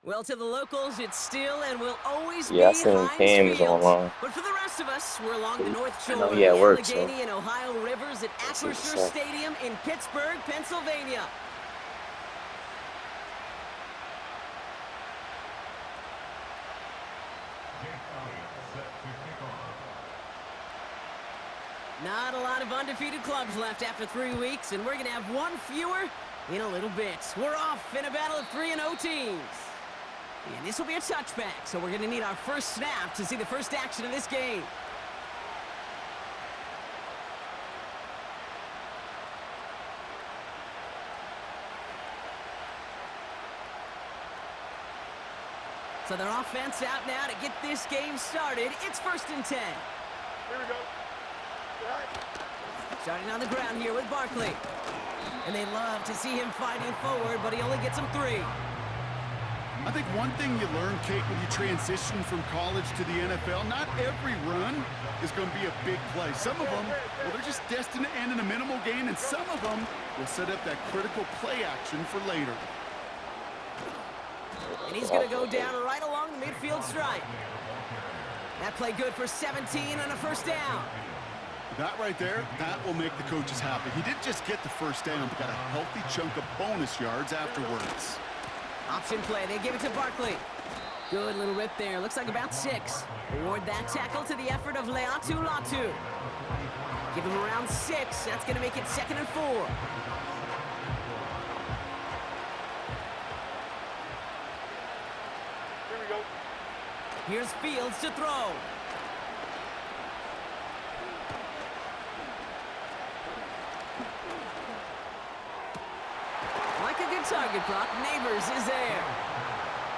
Well, to the locals, it's still and will always be Yeah, I seen Heinz Cam's Field. online. But for the rest of us, we're along the North I know Shore, he the at work, so Allegheny and Ohio Rivers at let's see what's Acrisure up. Stadium in Pittsburgh, Pennsylvania. Not a lot of undefeated clubs left after 3 weeks, and we're going to have one fewer in a little bit. We're off in a battle of 3-0 teams. And this will be a touchback, so we're going to need our first snap to see the first action of this game. So their offense out now to get this game started. It's 1st and 10. Here we go. Starting on the ground here with Barkley. And they love to see him fighting forward, but he only gets them 3. I think one thing you learn, Kate, when you transition from college to the NFL, not every run is going to be a big play. Some of them, well, they're just destined to end in a minimal gain, and some of them will set up that critical play action for later. And he's going to go down right along the midfield stripe. That play good for 17 and a first down. That right there, that will make the coaches happy. He didn't just get the first down, but got a healthy chunk of bonus yards afterwards. Option play, they give it to Barkley. Good little rip there, looks like about 6. Award that tackle to the effort of Leatu Latu. Give him around 6, that's going to make it 2nd and 4. Here we go. Here's Fields to throw. Like a good target, Brock. Neighbors is there.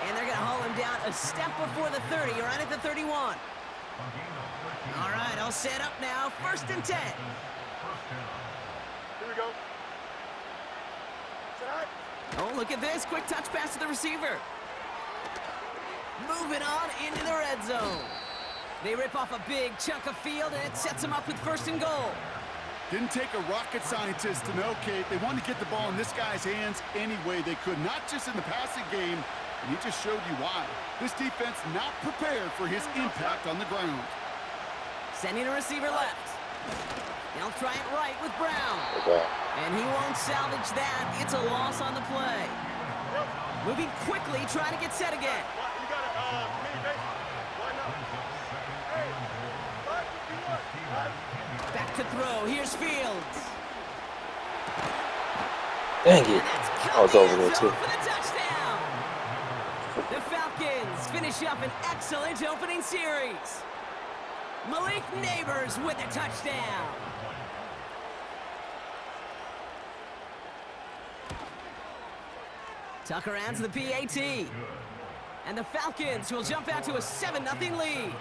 And they're going to haul him down a step before the 30, right at the 31. All right, all set up now. 1st and 10. Here we go. Oh, look at this. Quick touch pass to the receiver. Moving on into the red zone. They rip off a big chunk of field, and it sets them up with 1st and goal. Didn't take a rocket scientist to know, Kate. They wanted to get the ball in this guy's hands any way they could, not just in the passing game, and he just showed you why. This defense not prepared for his impact on the ground. Sending a receiver left. They'll try it right with Brown. Okay. And he won't salvage that. It's a loss on the play. Moving quickly, trying to get set again. Back to throw. Here's Fields. Dang it. I was over there too. For the touchdown. The Falcons finish up an excellent opening series. Malik Neighbors with a touchdown. Tucker adds the PAT. And the Falcons will jump out to a 7-0 lead.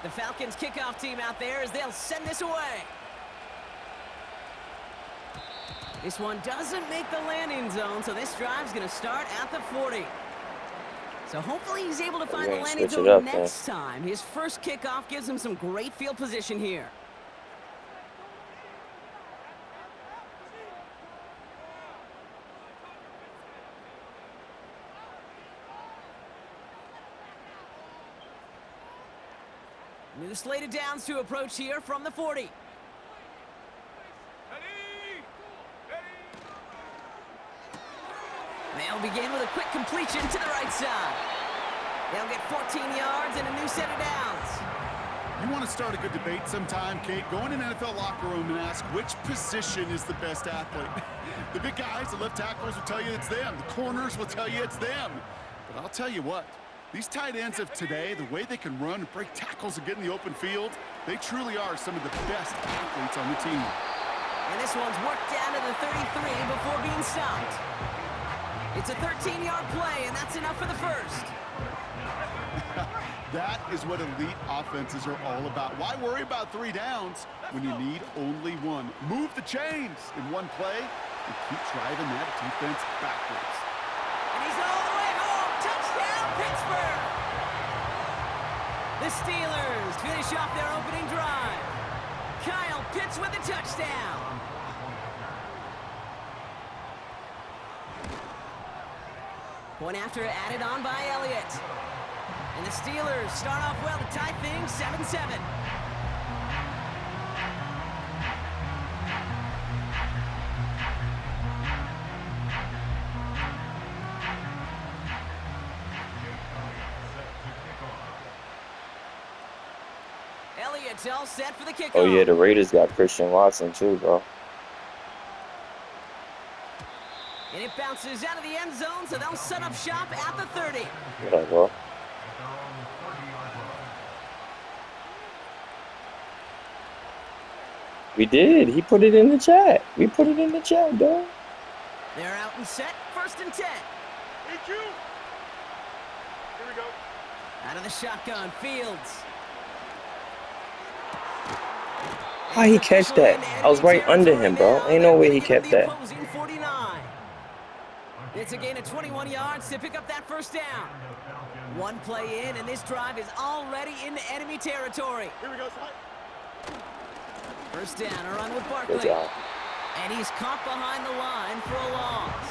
The Falcons kickoff team out there as they'll send this away. This one doesn't make the landing zone, so this drive's going to start at the 40. So hopefully he's able to find the landing zone next time. His first kickoff gives him some great field position here. New slated downs to approach here from the 40. They'll begin with a quick completion to the right side. They'll get 14 yards and a new set of downs. You want to start a good debate sometime, Kate? Go in an NFL locker room and ask which position is the best athlete. The big guys, the left tackles will tell you it's them. The corners will tell you it's them. But I'll tell you what, these tight ends of today, the way they can run and break tackles and get in the open field, they truly are some of the best athletes on the team. And this one's worked down to the 33 before being stopped. It's a 13-yard play, and that's enough for the first. That is what elite offenses are all about. Why worry about 3 downs when you need only 1? Move the chains in one play and keep driving that defense backwards. And he's all the way home. Touchdown, Pittsburgh! The Steelers finish off their opening drive. Kyle Pitts with a touchdown. Point after added on by Elliott. And the Steelers start off well to tie things 7-7. Elliott's all set for the kickoff. Oh yeah, the Raiders got Christian Watson too, bro. And it bounces out of the end zone, so they'll set up shop at the 30. What up, bro? We did. He put it in the chat. We put it in the chat, dog. They're out and set. 1st and 10. Here we go. Out of the shotgun, Fields. How he catch that? I was right under him, bro. Ain't no way he kept that. It's a gain of 21 yards to pick up that 1st down. One play in, and this drive is already into enemy territory. Here we go, 1st down, a run with Barkley. Good job. And he's caught behind the line for a loss.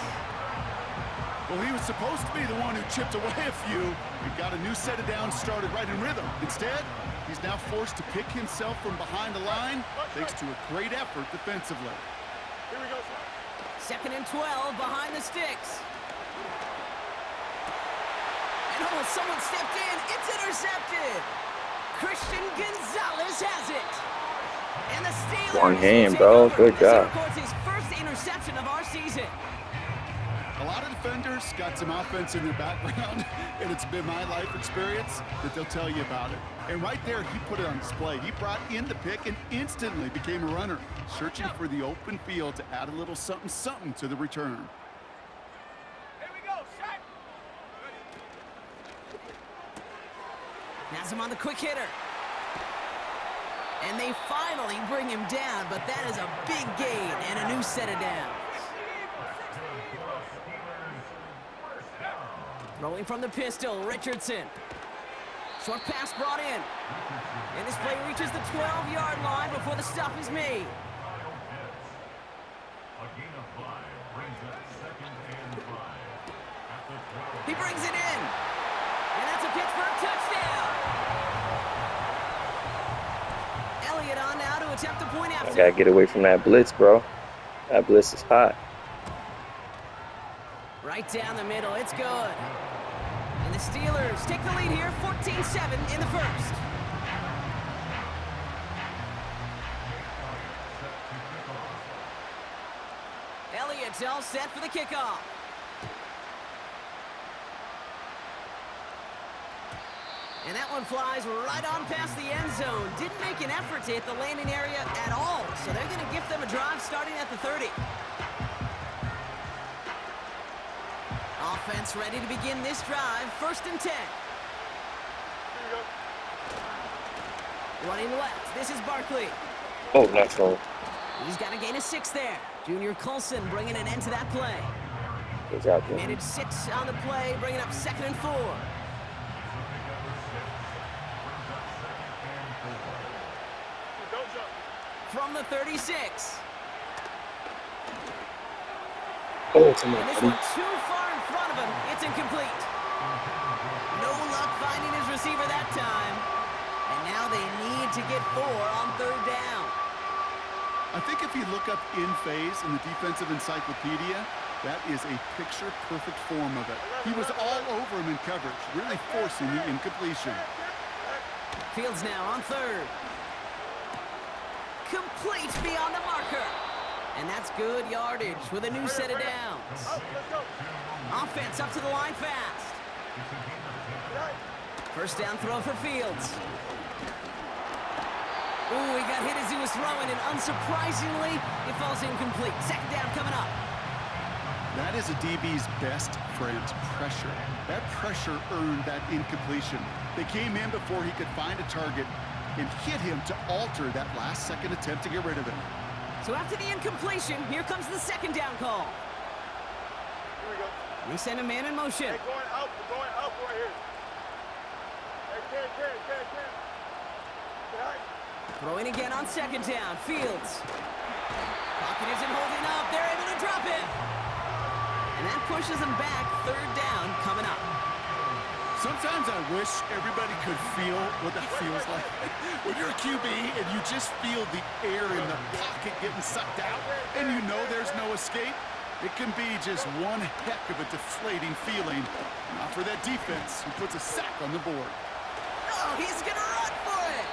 Well, he was supposed to be the one who chipped away a few. We've got a new set of downs started right in rhythm. Instead, he's now forced to pick himself from behind the line thanks to a great effort defensively. Here we go, 2nd and 12 behind the sticks. And oh, someone stepped in. It's intercepted. Christian Gonzalez has it. And the Steelers One hand, bro. Good job. records his 1st interception of our season. A lot of defenders got some offense in their background, and it's been my life experience that they'll tell you about it. And right there, he put it on display. He brought in the pick and instantly became a runner, searching for the open field to add a little something to the return. Here we go, shot. Has him on the quick hitter. And they finally bring him down, but that is a big gain and a new set of downs. Rolling from the pistol, Richardson. Short pass brought in. And this play reaches the 12-yard line before the stop is made. He brings it in. And that's a pitch for a touchdown. Elliott on now to attempt the point after. I gotta get away from that blitz, bro. That blitz is hot. Right down the middle, it's good. And the Steelers take the lead here, 14-7 in the 1st. Elliott's all set for the kickoff. And that one flies right on past the end zone. Didn't make an effort to hit the landing area at all. So they're going to give them a drive starting at the 30. Offense ready to begin this drive. 1st and 10. Running left. This is Barkley. Oh, nice one. He's got a gain of 6 there. Junior Colson bringing an end to that play. Good job, He man. managed 6 on the play, bringing up 2nd and 4. From the 36. Oh, come on, And this buddy. one too far in front of him. It's incomplete. No luck finding his receiver that time. And now they need to get 4 on 3rd down. I think if you look up in phase in the defensive encyclopedia, that is a picture-perfect form of it. He was all over him in coverage, really forcing the incompletion. Fields now on 3rd. Complete beyond the marker. And that's good yardage with a new set of downs. Offense up to the line fast. 1st down throw for Fields. Ooh, he got hit as he was throwing, and unsurprisingly, it falls incomplete. 2nd down coming up. That is a DB's best friend, pressure. That pressure earned that incompletion. They came in before he could find a target and hit him to alter that last-second attempt to get rid of it. So after the incompletion, here comes the 2nd down call. Here we go. They send a man in motion. Hey, going up right here. Hey, Ken. Throwing again on 2nd down. Fields. Pocket isn't holding up. They're able to drop it. And that pushes them back. Third down coming up. Sometimes I wish everybody could feel what that feels like. When you're a QB and you just feel the air in the pocket getting sucked out and you know there's no escape, it can be just one heck of a deflating feeling. Not for that defense who puts a sack on the board. Oh, he's going to run for it.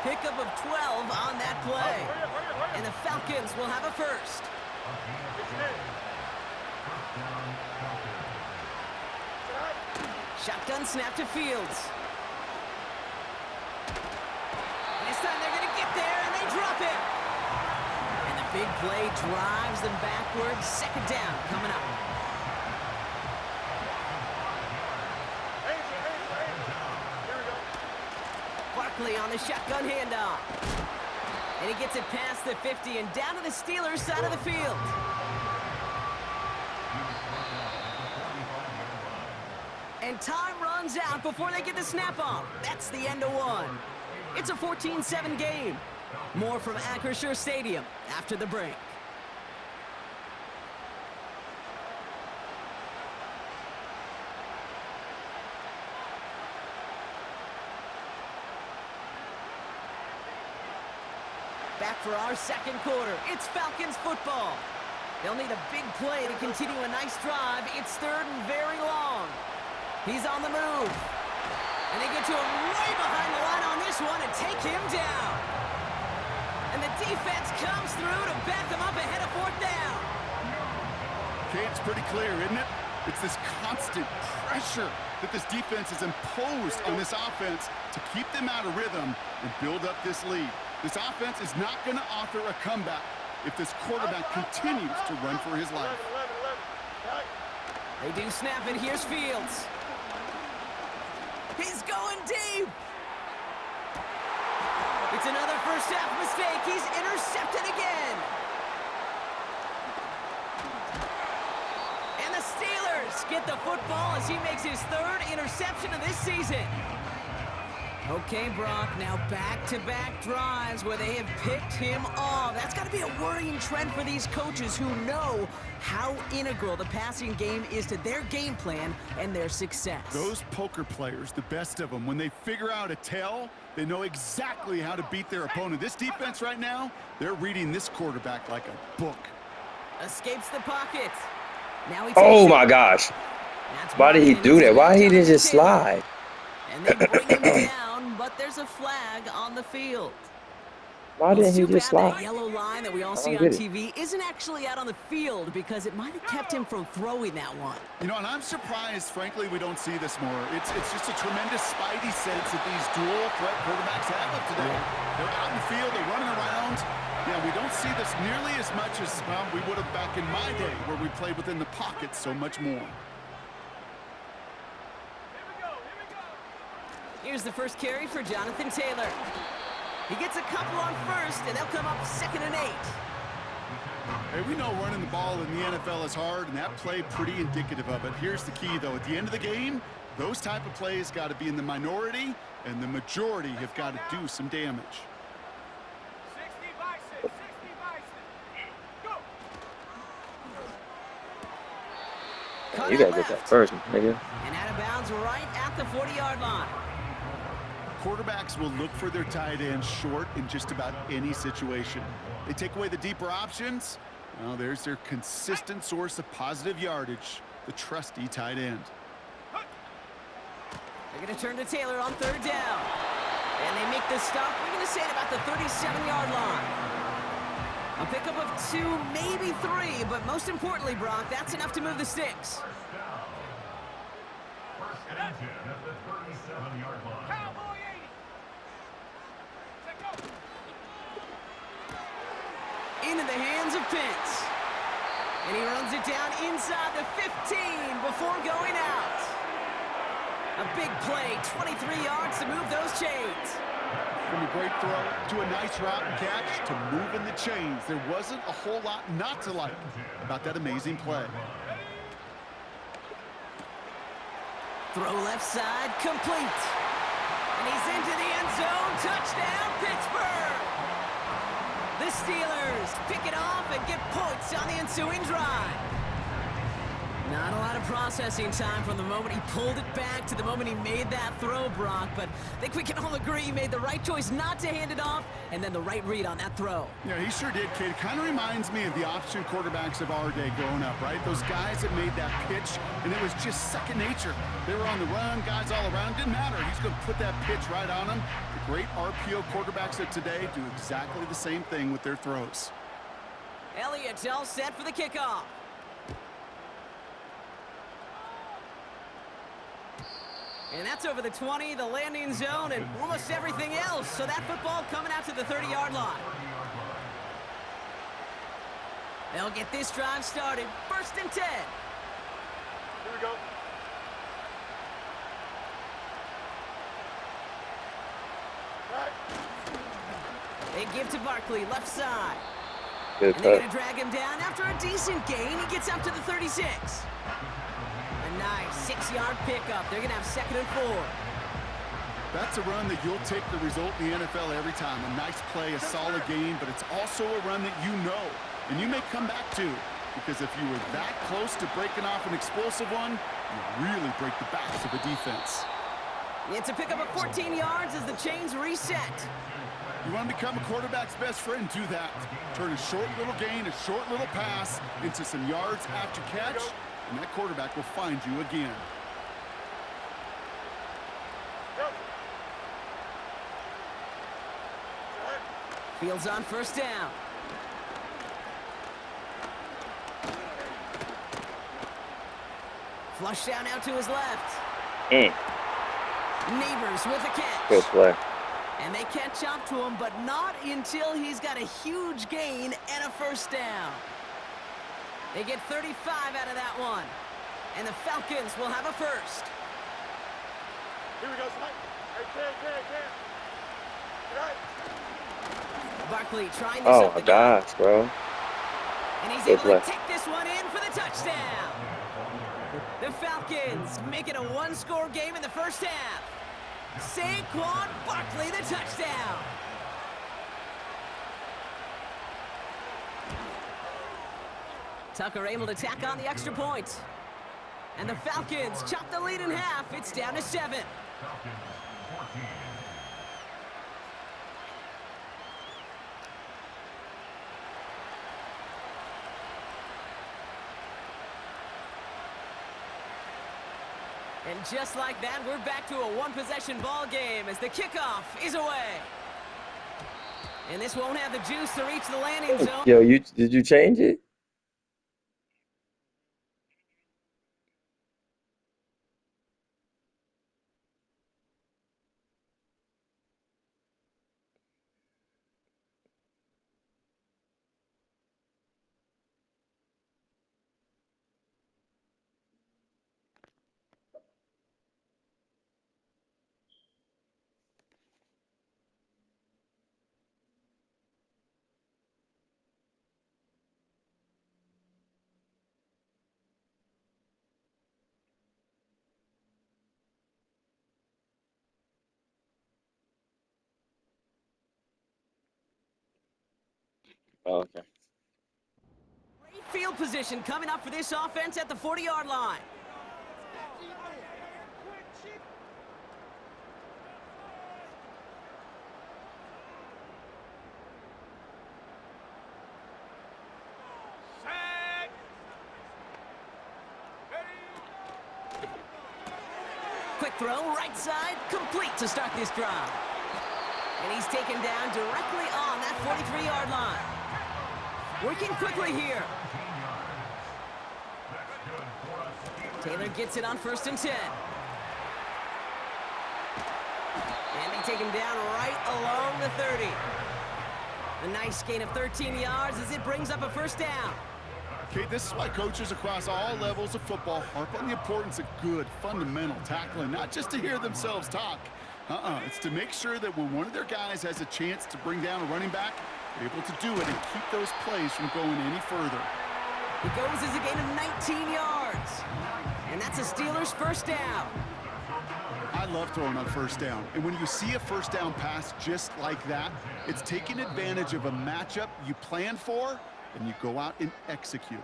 Pickup of 12 on that play. And the Falcons will have a first. Shotgun snap to Fields. And this time they're going to get there, and they drop it. And the big play drives them backwards. Second down coming up. Barkley on the shotgun handoff. And he gets it past the 50 and down to the Steelers' side of the field. And time runs out before they get the snap off. That's the end of one. It's a 14-7 game. More from Acrisure Stadium after the break. Back for our second quarter. It's Falcons football. They'll need a big play to continue a nice drive. It's third and very long. He's on the move. And they get to him way behind the line on this one and take him down. And the defense comes through to back them up ahead of fourth down. Okay, it's pretty clear, isn't it? It's this constant pressure that this defense has imposed on this offense to keep them out of rhythm and build up this lead. This offense is not going to offer a comeback if this quarterback continues to run for his life. They do snap, and here's Fields. He's going deep. It's another first half mistake. He's intercepted again. And the Steelers get the football as he makes his third interception of this season. Okay, Brock, now back-to-back drives where they have picked him off. That's got to be a worrying trend for these coaches who know how integral the passing game is to their game plan and their success. Those poker players, the best of them, when they figure out a tell, they know exactly how to beat their opponent. This defense right now, they're reading this quarterback like a book. Escapes the pocket. Now he Oh my gosh. Why did he do that? Why he didn't just slide? And they bring him down, but there's a flag on the field. Why didn't he just That slide? yellow line that we all see on TV isn't actually out on the field because it might have kept him from throwing that one. You know, and I'm surprised, frankly, we don't see this more. It's just a tremendous spidey sense that these dual threat quarterbacks have up today. They're out in the field, they're running around. Yeah, we don't see this nearly as much as we would have back in my day where we played within the pocket so much more. Here's the first carry for Jonathan Taylor. He gets a couple on first, and they'll come up 2nd and 8. Hey, we know running the ball in the NFL is hard, and that play pretty indicative of it. Here's the key, though. At the end of the game, those type of plays got to be in the minority, and the majority have got to do some damage. 60 Bison, 60 Bison. Go! You gotta get that first, nigga. And out of bounds right at the 40-yard line. Quarterbacks will look for their tight end short in just about any situation. They take away the deeper options. Well, there's their consistent source of positive yardage, the trusty tight end. They're going to turn to Taylor on 3rd down. And they make the stop. We're going to say at about the 37-yard line. A pickup of 2, maybe 3, but most importantly, Brock, that's enough to move the sticks. First and 10 at the 37-yard line. Cowboy 80. Take go. Into the hands of Pitts. And he runs it down inside the 15 before going out. A big play, 23 yards to move those chains. From a great throw to a nice route and catch to moving the chains. There wasn't a whole lot not to like about that amazing play. Throw left side, complete. And he's into the end zone. Touchdown, Pittsburgh! The Steelers pick it off and get points on the ensuing drive. Not a lot of processing time from the moment he pulled it back to the moment he made that throw, Brock. But I think we can all agree he made the right choice not to hand it off, and then the right read on that throw. Yeah, he sure did, kid. Kind of reminds me of the option quarterbacks of our day growing up, right? Those guys that made that pitch, and it was just second nature. They were on the run, guys all around. Didn't matter. He's going to put that pitch right on them. The great RPO quarterbacks of today do exactly the same thing with their throws. Elliott's all set for the kickoff. And that's over the 20, the landing zone, and almost everything else. So that football coming out to the 30-yard line. They'll get this drive started. 1st and 10. Here we go. Right. They give to Barkley, left side. Good And they're cut. going to drag him down after a decent gain. He gets up to the 36. A nice 6-yard pickup. They're going to have 2nd and 4. That's a run that you'll take the result in the NFL every time. A nice play, a solid game, but it's also a run that you know, and you may come back to, because if you were that close to breaking off an explosive one, you really break the backs of a defense. It's a pickup of 14 yards as the chains reset. You want to become a quarterback's best friend, do that. Turn a short little gain, a short little pass into some yards after catch, and that quarterback will find you again. Go. Fields on 1st down. Flush down out to his left. Neighbors with a catch. Good play. And they catch up to him, but not until he's got a huge gain and a 1st down. They get 35 out of that one. And the Falcons will have a 1st. Here we go, Spike. Hey, can. Right. Barkley trying this Oh up my the gut. gosh, bro. And he's Good able to play. take this one in for the touchdown. The Falcons make it a 1-score game in the 1st half. Saquon Barkley, the touchdown. Tucker able to tack on the extra point. And the Falcons chop the lead in half. It's down to 7. Falcons 14. And just like that, we're back to a 1-possession ball game as the kickoff is away. And this won't have the juice to reach the landing zone. Yo, did you change it? Oh, okay. Great field position coming up for this offense at the 40-yard line. Set. Ready. Quick throw, right side, complete to start this drive. And he's taken down directly on that 43-yard line. Working quickly here. Taylor gets it on 1st and 10. And they take him down right along the 30. A nice gain of 13 yards as it brings up a 1st down. Okay, this is why coaches across all levels of football harp on the importance of good, fundamental tackling, not just to hear themselves talk. It's to make sure that when one of their guys has a chance to bring down a running back, they're able to do it and keep those plays from going any further. It goes as a gain of 19 yards. And that's a Steelers 1st down. I love throwing on 1st down. And when you see a 1st down pass just like that, it's taking advantage of a matchup you plan for, and you go out and execute.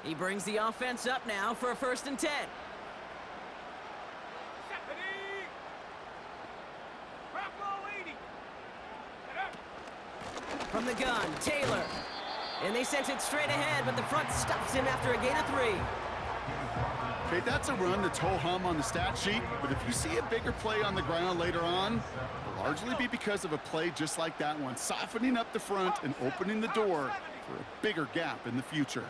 He brings the offense up now for a 1st and 10. From the gun, Taylor. And they sent it straight ahead, but the front stops him after a gain of 3. Okay, that's a run that's ho-hum on the stat sheet, but if you see a bigger play on the ground later on, it'll largely be because of a play just like that one, softening up the front and opening the door for a bigger gap in the future.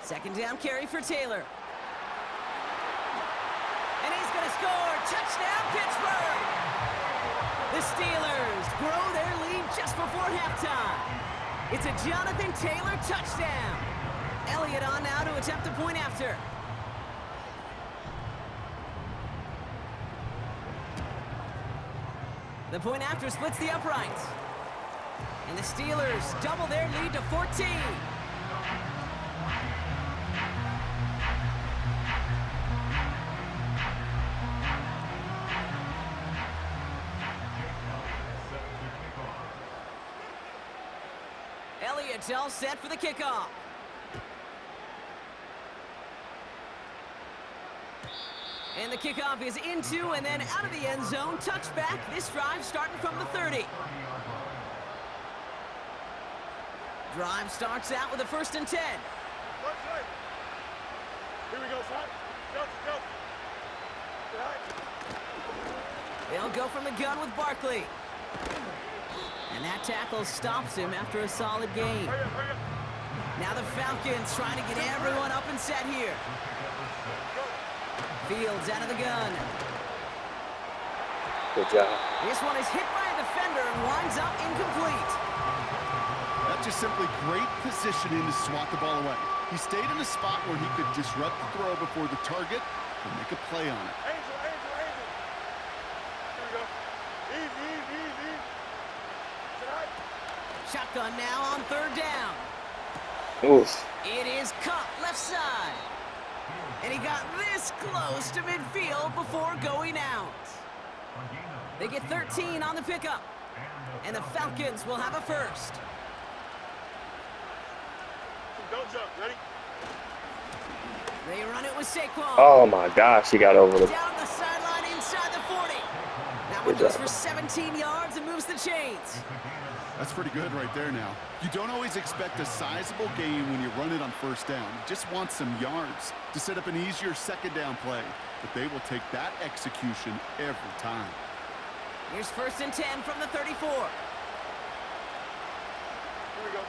Second down carry for Taylor. And he's going to score. Touchdown, Pittsburgh! The Steelers grow their lead just before halftime. It's a Jonathan Taylor touchdown. Elliott on now to attempt the point after. The point after splits the uprights. And the Steelers double their lead to 14. Elliott's all set for the kickoff. And the kickoff is into and then out of the end zone. Touchback. This drive starting from the 30. Drive starts out with a 1st and 10. Here we go, son. Go. They'll go from the gun with Barkley. And that tackle stops him after a solid gain. Hurry up. Now the Falcons trying to get everyone up and set here. Fields out of the gun. Good job. This one is hit by a defender and winds up incomplete. That's just simply great positioning to swat the ball away. He stayed in a spot where he could disrupt the throw before the target and make a play on it. Angel. Here we go. Easy. Shotgun now on 3rd down. Oof. It is Cup left side. And he got this close to midfield before going out. They get 13 on the pickup. And the Falcons will have a 1st. Don't jump. Ready? They run it with Saquon. Oh my gosh, he got over the. Down the sideline inside the 40. That one goes for 17 yards and moves the chains. That's pretty good right there now. You don't always expect a sizable gain when you run it on 1st down. You just want some yards to set up an easier 2nd down play. But they will take that execution every time. Here's 1st and 10 from the 34. Here we go.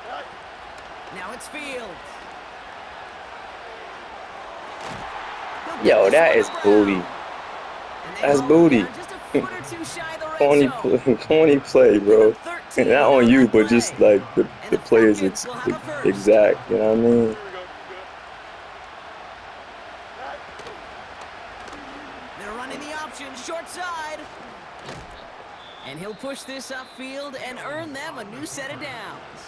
Right. Now it's Fields. Yo, that is booty. That's booty. Corny play, bro. Not on you, but just like the play is exact. You know what I mean? Here we go. They're running the option, short side. And he'll push this upfield and earn them a new set of downs.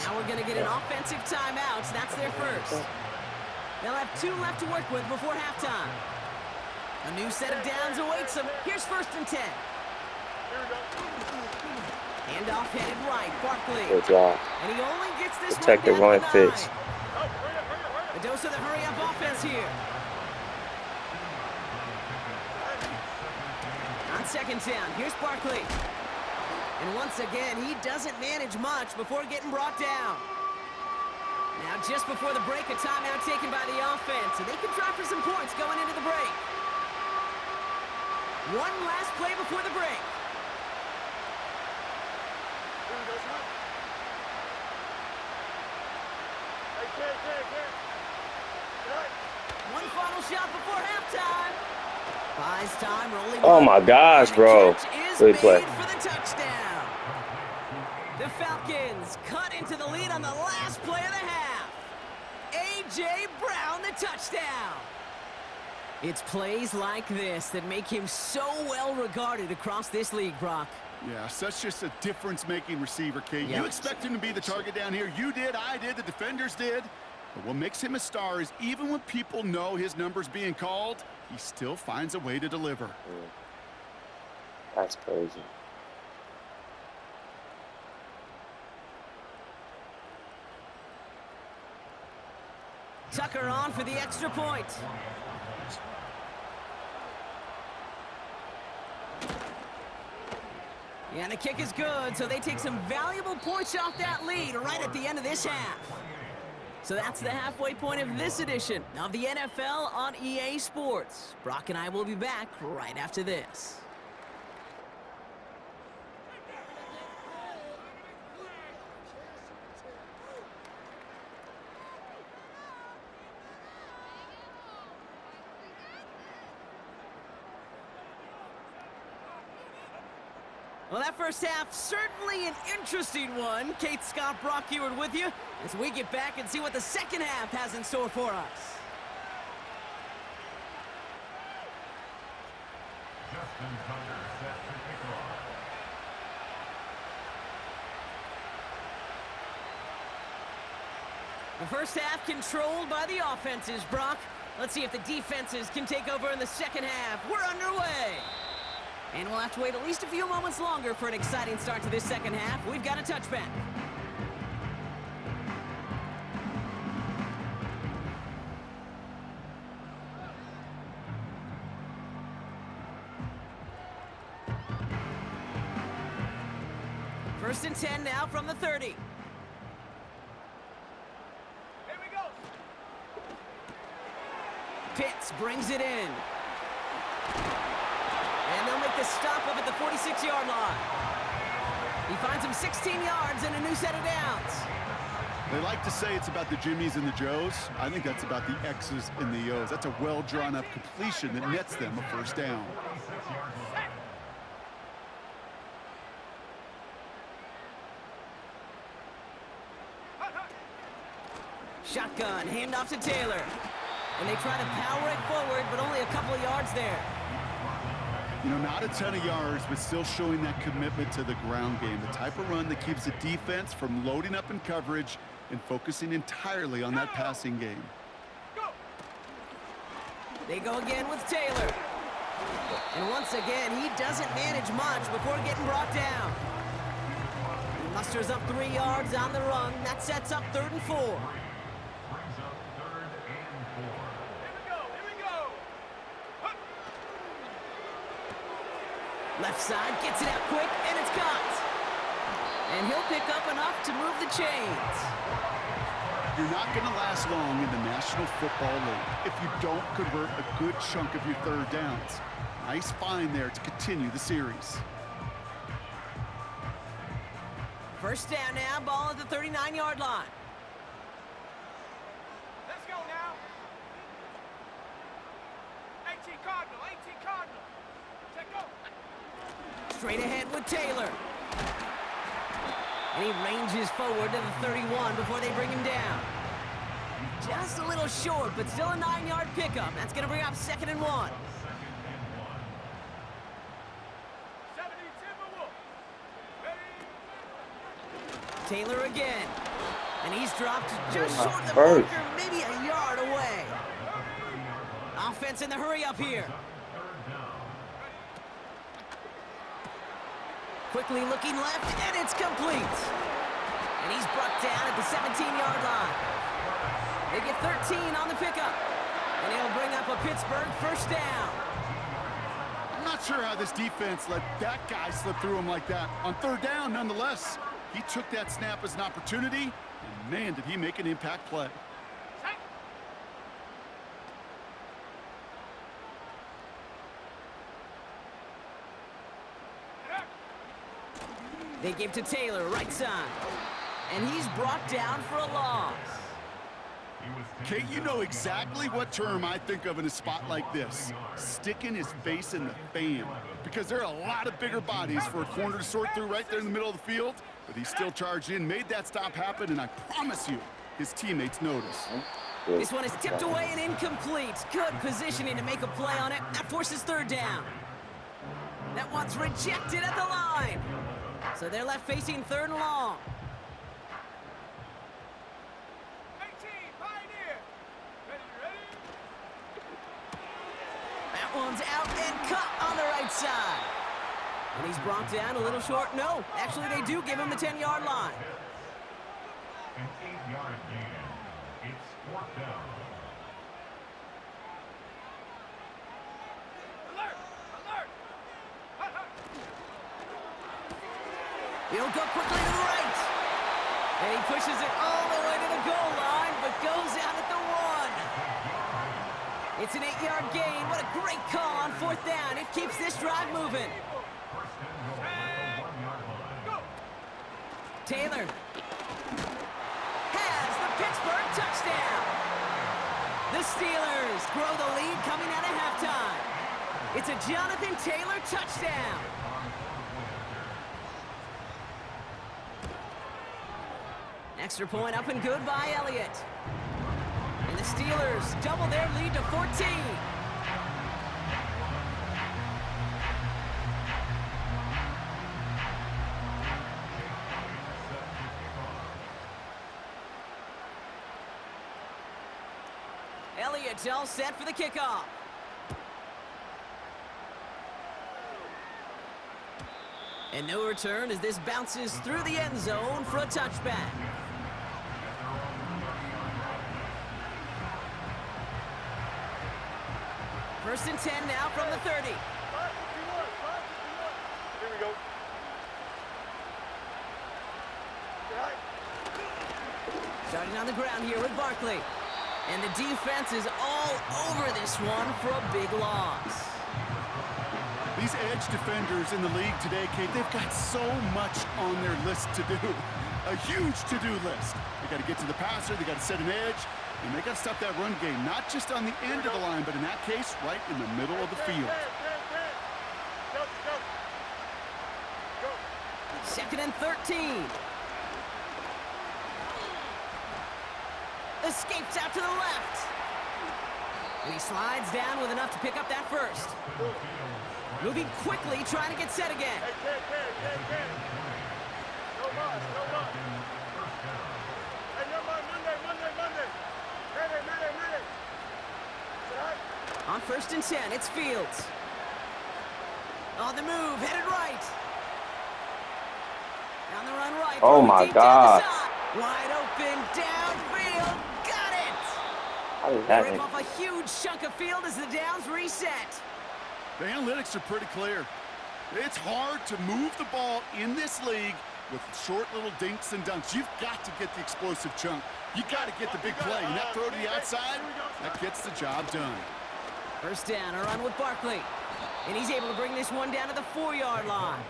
Now we're going to get an offensive timeout. That's their 1st. They'll have 2 left to work with before halftime. A new set of downs awaits them. Here's 1st and 10. Here we go. Handoff headed right, Barkley. Good job. And he only gets this Protect the one down run to the fix. 9. Oh, hurry up. A dose of the hurry-up offense here. On 2nd down, here's Barkley. And once again, he doesn't manage much before getting brought down. Now, just before the break, a timeout taken by the offense, and they can try for some points going into the break. One last play before the break. Here we go, son. Hey, kid. Right. One final shot before halftime. Buys time, rolling. Oh my gosh, bro. Good play. For the touchdown. The Falcons cut into the lead on the last play of the half. A.J. Brown, the touchdown. It's plays like this that make him so well regarded across this league, Brock. Yeah, such just a difference-making receiver, Kate. Yep. You expect him to be the target down here. You did, I did, the defenders did. But what makes him a star is even when people know his number's being called, he still finds a way to deliver. That's crazy. Tucker on for the extra point. And the kick is good, so they take some valuable points off that lead right at the end of this half. So that's the halfway point of this edition of the NFL on EA Sports. Brock and I will be back right after this. Well, that first half, certainly an interesting one. Kate, Scott, Brock Eward with you as we get back and see what the second half has in store for us. Justin Tucker set to kick off. The first half controlled by the offenses, Brock. Let's see if the defenses can take over in the second half. We're underway. And we'll have to wait at least a few moments longer for an exciting start to this second half. We've got a touchback. First and 10 now from the 30. Here we go. Pitts brings it in. And they'll make the stop up at the 46-yard line. He finds him 16 yards and a new set of downs. They like to say it's about the Jimmies and the Joes. I think that's about the X's and the O's. That's a well-drawn-up completion that nets them a first down. Shotgun, handoff to Taylor. And they try to power it forward, but only a couple of yards there. You know, not a ton of yards, but still showing that commitment to the ground game. The type of run that keeps the defense from loading up in coverage and focusing entirely on that passing game. They go again with Taylor. And once again, he doesn't manage much before getting brought down. He musters up 3 yards on the run. That sets up 3rd and 4. Brings up 3rd and 4. Here we go. Left side gets it out quick, and it's caught. And he'll pick up enough to move the chains. You're not going to last long in the National Football League if you don't convert a good chunk of your third downs. Nice find there to continue the series. First down now, ball at the 39-yard line. Let's go now. 18 Cardinal, 18 Cardinal. Check go. Straight ahead with Taylor. And he ranges forward to the 31 before they bring him down. Just a little short, but still a 9-yard pickup. That's going to bring up 2nd and 1. 70 Timberwolf. Ready? Taylor again. And he's dropped just short of the First. marker, maybe a yard away. Offense in the hurry up here. Quickly looking left, and it's complete. And he's brought down at the 17-yard line. They get 13 on the pickup. And it'll bring up a Pittsburgh first down. I'm not sure how this defense let that guy slip through him like that. On 3rd down, nonetheless, he took that snap as an opportunity, and man, did he make an impact play. They give to Taylor, right side. And he's brought down for a loss. Kate, you know exactly what term I think of in a spot like this. Sticking his face in the fan. Because there are a lot of bigger bodies for a corner to sort through right there in the middle of the field. But he still charged in, made that stop happen, and I promise you, his teammates notice. This one is tipped away and incomplete. Good positioning to make a play on it. That forces 3rd down. That one's rejected at the line. So they're left facing 3rd and long. 18 Pirates. Falcons out and cut on the right side. And he's brought down a little short. No, actually they do give him the 10-yard line. An 8-yard gain. It's 4th down. He'll go quickly to the right. And he pushes it all the way to the goal line, but goes out at the 1. It's an 8-yard gain. What a great call on 4th down. It keeps this drive moving. Taylor has the Pittsburgh touchdown. The Steelers grow the lead coming out of halftime. It's a Jonathan Taylor touchdown. Extra point up and good by Elliott. And the Steelers double their lead to 14. Elliott's all set for the kickoff. And no return as this bounces through the end zone for a touchback. First and 10 now from the 30. Here we go. Starting on the ground here with Barkley. And the defense is all over this one for a big loss. These edge defenders in the league today, Kate, they've got so much on their list to do. A huge to-do list. They got to get to the passer, they got to set an edge, and they got to stop that run game, not just on the end of the line, but in that case, right in the middle of the field. Go. 2nd and 13. Escapes out to the left. And he slides down with enough to pick up that first. Moving quickly, trying to get set again. Hey. No run. Hey, no run. Monday. Ready. On 1st and 10, it's Fields. On the move, headed right. On the run right. Oh my God. Wide open, downfield. Got it. How did that Rip make? off a huge chunk of field as the downs reset. The analytics are pretty clear. It's hard to move the ball in this league with short little dinks and dunks. You've got to get the explosive chunk. You got to get the big play. And that throw to the outside, that gets the job done. First down, a run with Barkley. And he's able to bring this one down to the 4-yard line.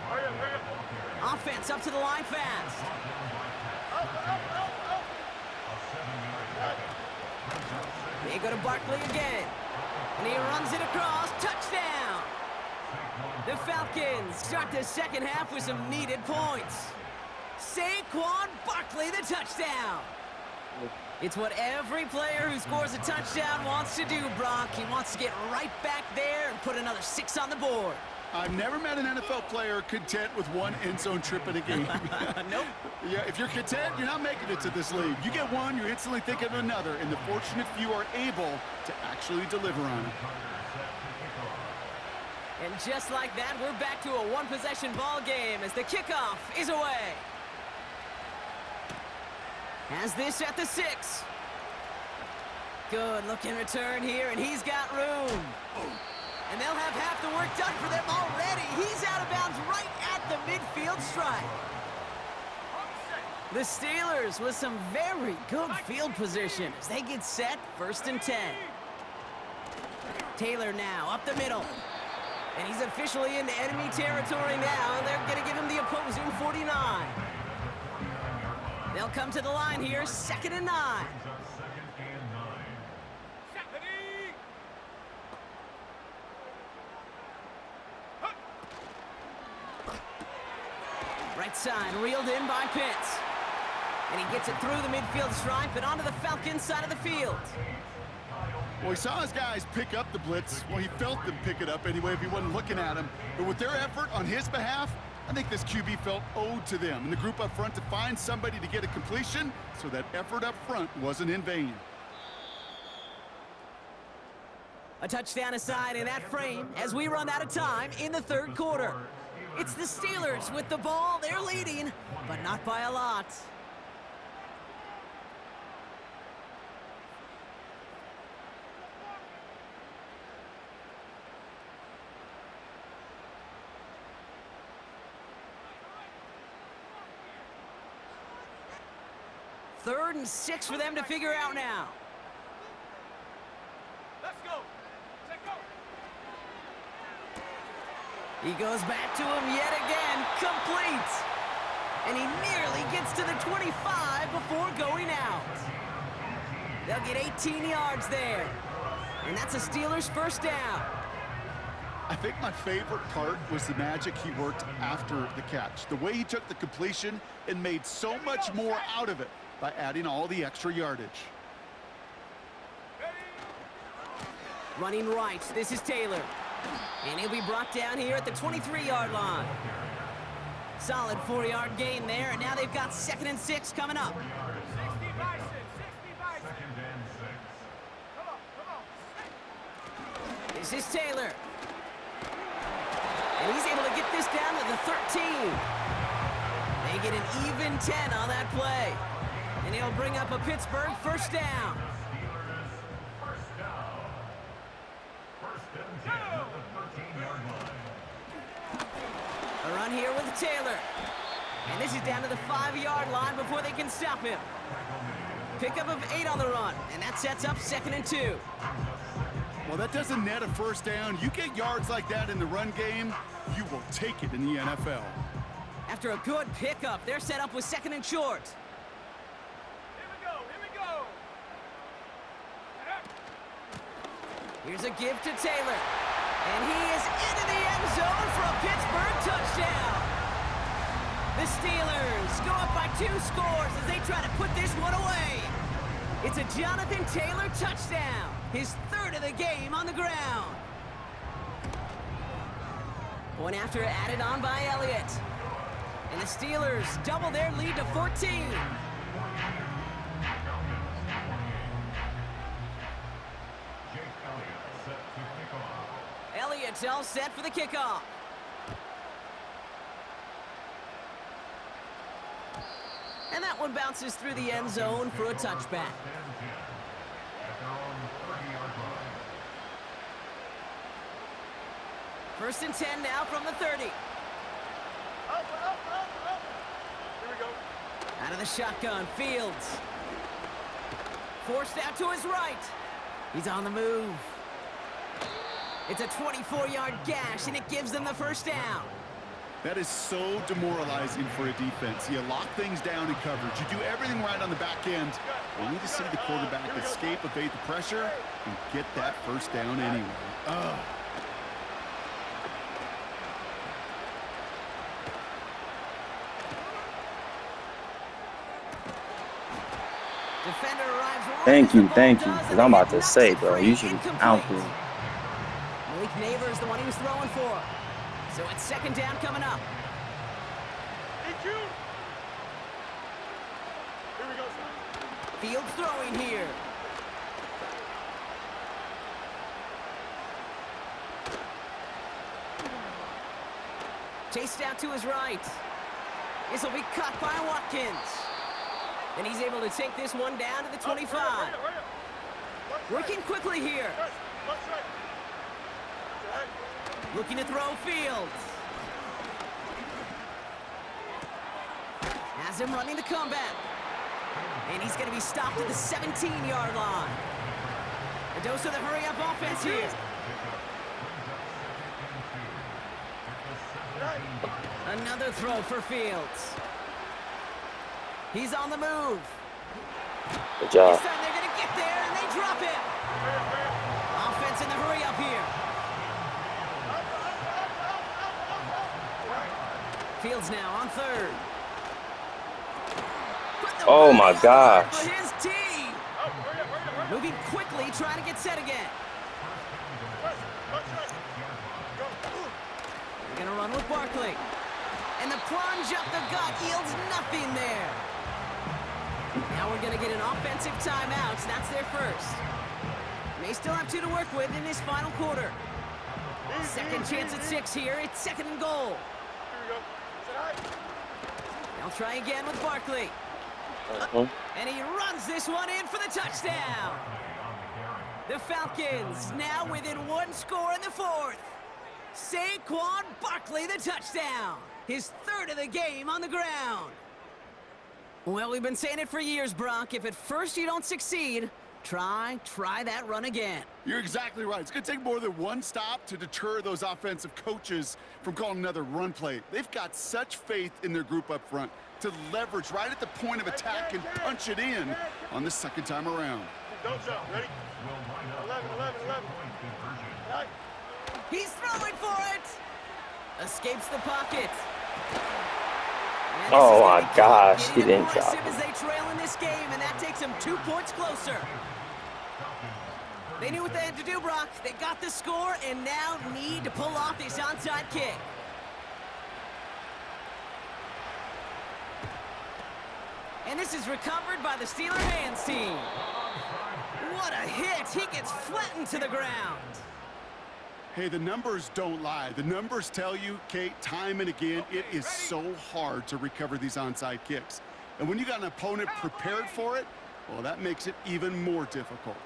Offense up to the line fast. They go to Barkley again. And he runs it across. Touchdown! The Falcons start the second half with some needed points. Saquon Barkley, the touchdown. It's what every player who scores a touchdown wants to do, Brock. He wants to get right back there and put another 6 on the board. I've never met an NFL player content with one end zone trip in a game. Nope. Yeah, if you're content, you're not making it to this league. You get one, you're instantly thinking of another, and the fortunate few are able to actually deliver on it. And just like that, we're back to a one-possession ball game as the kickoff is away. Has this at the 6. Good looking return here, and he's got room. And they'll have half the work done for them already. He's out of bounds right at the midfield stripe. The Steelers with some very good field position as they get set, 1st and 10. Taylor now up the middle. And he's officially into enemy territory now, and they're going to give him the opposing 49. They'll come to the line here, 2nd and 9. Right side, reeled in by Pitts. And he gets it through the midfield stripe and onto the Falcons side of the field. Well, he saw his guys pick up the blitz. Well, he felt them pick it up anyway if he wasn't looking at him. But with their effort on his behalf, I think this QB felt owed to them and the group up front to find somebody to get a completion, so that effort up front wasn't in vain. A touchdown aside in that frame as we run out of time in the third quarter. It's the Steelers with the ball. They're leading, but not by a lot. Third and 6 for them to figure out now. Let's go. Let's go. He goes back to him yet again, complete. And he nearly gets to the 25 before going out. They'll get 18 yards there. And that's a Steelers first down. I think my favorite part was the magic he worked after the catch. The way he took the completion and made so much more out of it by adding all the extra yardage. Running right, this is Taylor. And he'll be brought down here at the 23-yard line. Solid 4-yard gain there, and now they've got 2nd and 6 coming up. 60 Bison. 60 Bison. Second and 6. Come on. This is Taylor. And he's able to get this down to the 13. They get an even 10 on that play. And he'll bring up a Pittsburgh first down. Steelers first down. First and 10 at the 13-yard line. A run here with Taylor. And this is down to the 5-yard line before they can stop him. Pickup of 8 on the run, and that sets up 2nd and 2. Well, that doesn't net a first down. You get yards like that in the run game, you will take it in the NFL. After a good pickup, they're set up with 2nd and short. Here we go. Here we go. Here's a give to Taylor. And he is into the end zone for a Pittsburgh touchdown. The Steelers go up by 2 scores as they try to put this one away. It's a Jonathan Taylor touchdown, his 3rd of the game on the ground. Point after added on by Elliott. And the Steelers double their lead to 14. Elliott's all set for the kickoff. And that one bounces through the end zone for a touchback. First and 10 now from the 30. Up. Here we go. Out of the shotgun, Fields. Forced out to his right. He's on the move. It's a 24-yard gash, and it gives them the first down. That is so demoralizing for a defense. You lock things down in coverage. You do everything right on the back end. You need to see the quarterback escape, evade the pressure, and get that first down anyway. Ugh. Defender arrives right Thank as the you, ball thank you. does, Because and I'm they about get to say, knocked bro, free, you should be incomplete. out there. Malik Neighbors, the one he was throwing for. So it's 2nd down coming up. EQ. Here we go, son. Fields throwing here. Chased out to his right. This will be caught by Watkins. And he's able to take this one down to the 25. Hurry up. Working quickly here. Left side. Right. Looking to throw Fields. Has him running the comeback. And he's going to be stopped at the 17-yard line. A dose of the hurry-up offense here. Another throw for Fields. He's on the move. Good job. This time they're going to get there, and they drop it. Offense in the hurry-up here. Fields now on 3rd. Oh my gosh. For his team. Moving quickly, trying to get set again. They're going to run with Barkley. And the plunge up the gut yields nothing there. Now we're going to get an offensive timeout. That's their first. May still have 2 to work with in this final quarter. Second chance at 6 here. It's 2nd and goal. Here we go. Sit high. They'll try again with Barkley. And he runs this one in for the touchdown. The Falcons now within 1 score in the 4th. Saquon Barkley, the touchdown. His 3rd of the game on the ground. Well, we've been saying it for years, Brock. If at first you don't succeed, try that run again. You're exactly right. It's going to take more than one stop to deter those offensive coaches from calling another run play. They've got such faith in their group up front to leverage right at the point of attack and punch it in on the 2nd time around. Don't jump. Ready? 11. Right. He's throwing for it. Escapes the pocket. Oh my gosh, he didn't drop it. As they trail in this game, and that takes them 2 points closer. They knew what they had to do, Brock. They got the score and now need to pull off this onside kick. And this is recovered by the Steeler hands team. What a hit. He gets flattened to the ground. Hey, the numbers don't lie. The numbers tell you, Kate, time and again, it is so hard to recover these onside kicks. And when you got an opponent prepared for it, well, that makes it even more difficult.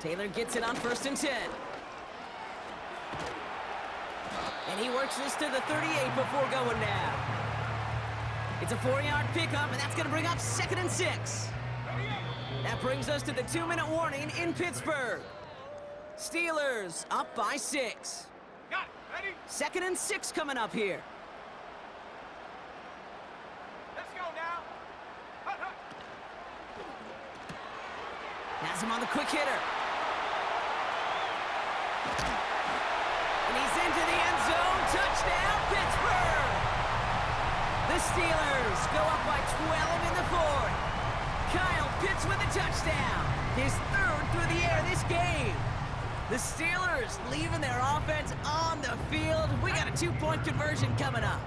Taylor gets it on 1st and 10. And he works this to the 38 before going down. It's a 4-yard pickup, and that's going to bring up 2nd and 6. That brings us to the 2-minute warning in Pittsburgh. Steelers up by 6. 2nd and 6 coming up here. Let's go now. Has him on the quick hitter. And he's into the end zone. Touchdown, Pittsburgh! The Steelers go up by 12 in the 4th. Kyle Pitts with a touchdown. His 3rd through the air this game. The Steelers leaving their offense on the field. We got a 2-point conversion coming up.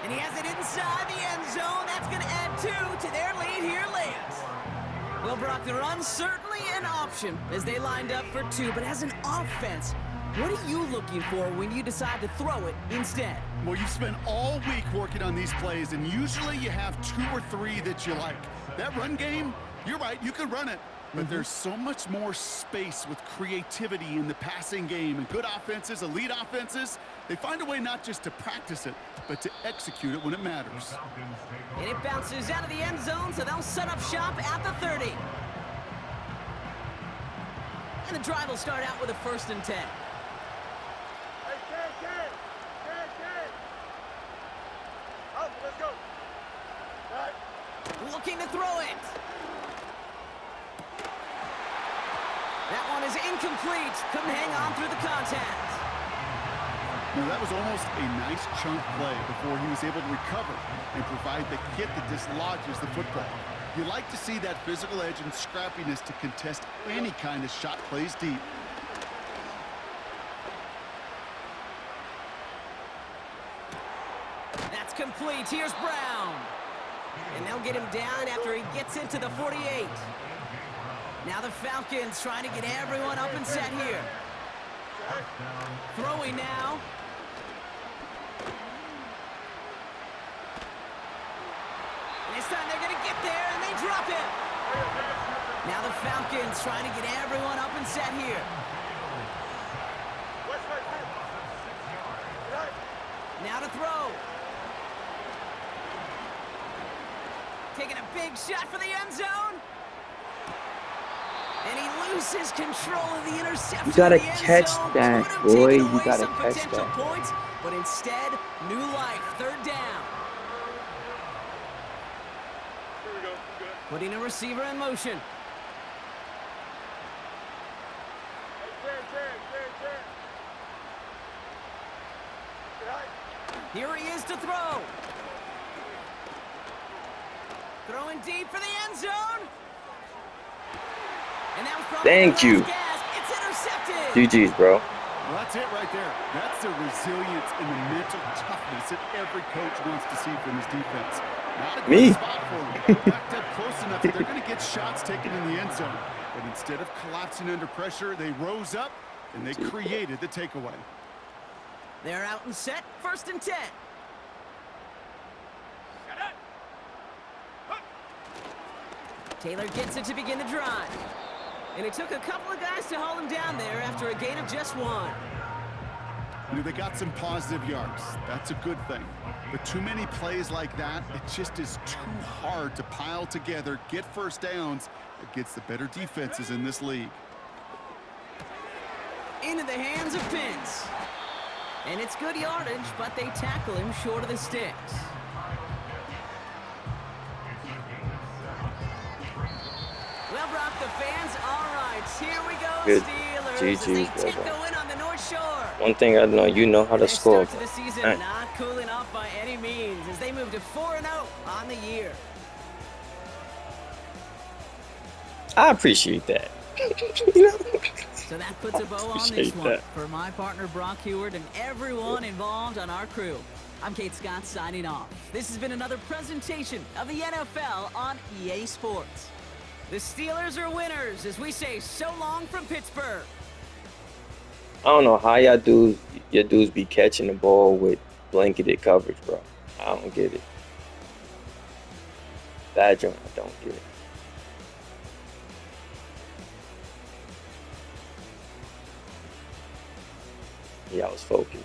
And he has it inside the end zone. That's going to add 2 to their lead here, Lance. Well, Brock, the run's certainly an option as they lined up for 2. But as an offense, what are you looking for when you decide to throw it instead? Well, you spent all week working on these plays, and usually you have 2 or 3 that you like. That run game, you're right, you can run it. But there's so much more space with creativity in the passing game. And good offenses, elite offenses, they find a way not just to practice it, but to execute it when it matters. And it bounces out of the end zone, so they'll set up shop at the 30. And the drive will start out with a 1st and 10. Hey, Ken. Up, let's go. Right. Looking to throw it. That one is incomplete. Couldn't hang on through the contact. Now, that was almost a nice chunk play before he was able to recover and provide the hit that dislodges the football. You like to see that physical edge and scrappiness to contest any kind of shot plays deep. That's complete. Here's Brown. And they'll get him down after he gets into the 48. Now the Falcons trying to get everyone up and set here. Throwing now. And this time they're going to get there, and they drop it. Now the Falcons trying to get everyone up and set here. Now to throw. Taking a big shot for the end zone. And he loses control of the interception. You gotta in the end catch zone. that, Could have boy. taken You away gotta some catch potential that. points, but instead, new life, 3rd down. Here we go. Good. Putting a receiver in motion. Hey, Ken. Get high. Here he is to throw. Throwing deep for the end zone. And that was probably Thank the you. last gasp. It's intercepted. GG's, bro. Well, that's it right there. That's the resilience and the mental toughness that every coach wants to see from his defense. Not a good Me. spot for them. Backed up close enough that they're going to get shots taken in the end zone. But instead of collapsing under pressure, they rose up and they created the takeaway. They're out and set. 1st and 10. Taylor gets it to begin the drive. And it took a couple of guys to hold him down there after a gain of just 1. You know, they got some positive yards. That's a good thing. But too many plays like that, it just is too hard to pile together, get first downs against the better defenses in this league. Into the hands of Pitts. And it's good yardage, but they tackle him short of the sticks. Well, Brock, the fans, all right, here we go, Good. Steelers, GG, as they bro. take the win on the North Shore. One thing I know, you know how to Their score. start to the season Alright. not cooling off by any means as they move to 4-0 on the year. I appreciate that. You know? So that puts a bow on this Appreciate one. that. For my partner Brock Heward and everyone involved on our crew, I'm Kate Scott signing off. This has been another presentation of the NFL on EA Sports. The Steelers are winners as we say so long from Pittsburgh. I don't know how your dudes be catching the ball with blanketed coverage, bro. I don't get it. Bad joint, I don't get it. Yeah, I was focused.